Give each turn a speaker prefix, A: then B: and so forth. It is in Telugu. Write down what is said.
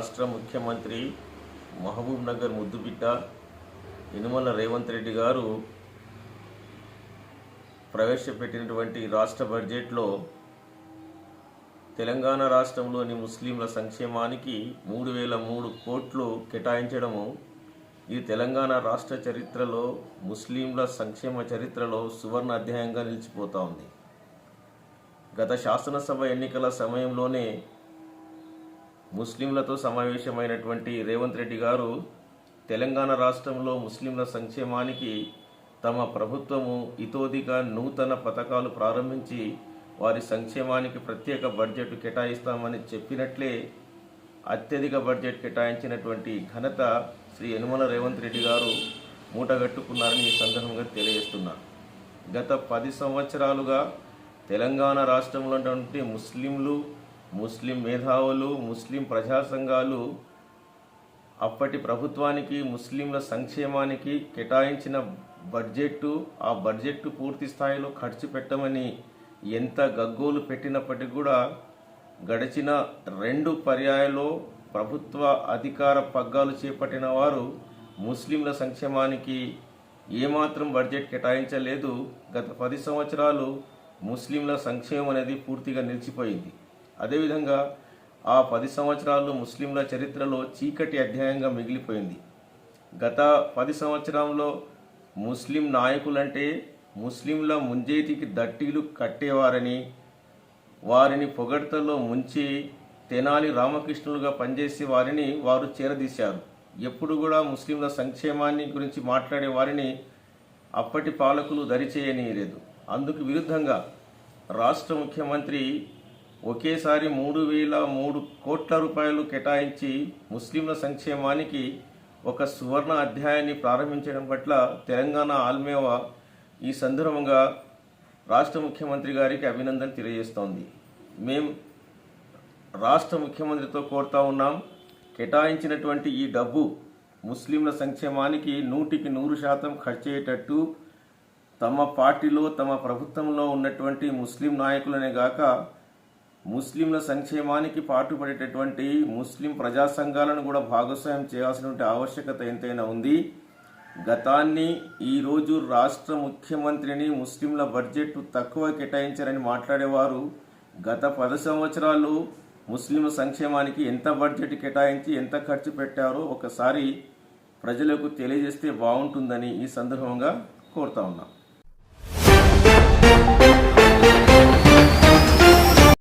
A: రాష్ట్ర ముఖ్యమంత్రి మహబూబ్ నగర్ ముద్దుబిడ్డ యనుమల రేవంత్ రెడ్డి గారు ప్రవేశపెట్టినటువంటి రాష్ట్ర బడ్జెట్లో తెలంగాణ రాష్ట్రంలోని ముస్లింల సంక్షేమానికి 3003 కోట్లు కేటాయించడము ఈ తెలంగాణ రాష్ట్ర చరిత్రలో ముస్లింల సంక్షేమ చరిత్రలో సువర్ణ అధ్యాయంగా నిలిచిపోతా ఉంది. గత శాసనసభ ఎన్నికల సమయంలోనే ముస్లింలతో సమావేశమైనటువంటి రేవంత్ రెడ్డి గారు తెలంగాణ రాష్ట్రంలో ముస్లింల సంక్షేమానికి తమ ప్రభుత్వము ఇతోదిగా నూతన పథకాలు ప్రారంభించి వారి సంక్షేమానికి ప్రత్యేక బడ్జెట్ కేటాయిస్తామని చెప్పినట్లే అత్యధిక బడ్జెట్ కేటాయించినటువంటి ఘనత శ్రీ యనుమల రేవంత్ రెడ్డి గారు మూటగట్టుకున్నారని ఈ సందర్భంగా తెలియజేస్తున్నారు. గత 10 సంవత్సరాలుగా తెలంగాణ రాష్ట్రంలో ఉన్నటువంటి ముస్లింలు, ముస్లిం మేధావులు, ముస్లిం ప్రజా సంఘాలు అప్పటి ప్రభుత్వానికి ముస్లింల సంక్షేమానికి కేటాయించిన ఆ బడ్జెట్ పూర్తి స్థాయిలో ఖర్చు పెట్టమని ఎంత గగ్గోలు పెట్టినప్పటికీ కూడా గడిచిన 2 పర్యాయాల్లో ప్రభుత్వ అధికార పగ్గాలు చేపట్టిన వారు ముస్లింల సంక్షేమానికి ఏమాత్రం బడ్జెట్ కేటాయించలేదు. గత 10 సంవత్సరాలు ముస్లింల సంక్షేమం అనేది పూర్తిగా నిలిచిపోయింది. అదేవిధంగా ఆ 10 సంవత్సరాలు ముస్లింల చరిత్రలో చీకటి అధ్యాయంగా మిగిలిపోయింది. గత 10 సంవత్సరంలో ముస్లిం నాయకులంటే ముస్లింల ముంజేతికి దట్టీలు కట్టేవారని, వారిని పొగడ్తల్లో ముంచి తెనాలి రామకృష్ణులుగా పనిచేసే వారిని వారు చేరదీశారు. ఎప్పుడు కూడా ముస్లింల సంక్షేమాన్ని గురించి మాట్లాడే వారిని అప్పటి పాలకులు దరిచేయనీయలేదు. అందుకు విరుద్ధంగా రాష్ట్ర ముఖ్యమంత్రి ఒకేసారి 3003 కోట్ల రూపాయలు కేటాయించి ముస్లింల సంక్షేమానికి ఒక సువర్ణ అధ్యాయాన్ని ప్రారంభించడం పట్ల తెలంగాణ ఆల్మేవా ఈ సందర్భంగా రాష్ట్ర ముఖ్యమంత్రి గారికి అభినందన తెలియజేస్తోంది. మేం రాష్ట్ర ముఖ్యమంత్రితో కోరుతా ఉన్నాం, కేటాయించినటువంటి ఈ డబ్బు ముస్లింల సంక్షేమానికి 100కి 100% ఖర్చయ్యేటట్టు తమ పార్టీలో తమ ప్రభుత్వంలో ఉన్నటువంటి ముస్లిం నాయకులనే గాక ముస్లింల సంక్షేమానికి పాటుపడేటటువంటి ముస్లిం ప్రజా సంఘాలను కూడా భాగస్వామ్యం చేయాల్సినటువంటి ఆవశ్యకత ఎంతైనా ఉంది. గతాన్ని ఈరోజు రాష్ట్ర ముఖ్యమంత్రిని ముస్లింల బడ్జెట్ తక్కువ కేటాయించారని మాట్లాడేవారు గత 10 సంవత్సరాలు ముస్లింల సంక్షేమానికి ఎంత బడ్జెట్ కేటాయించి ఎంత ఖర్చు పెట్టారో ఒకసారి ప్రజలకు తెలియజేస్తే బాగుంటుందని ఈ సందర్భంగా కోరుతా ఉన్నాం.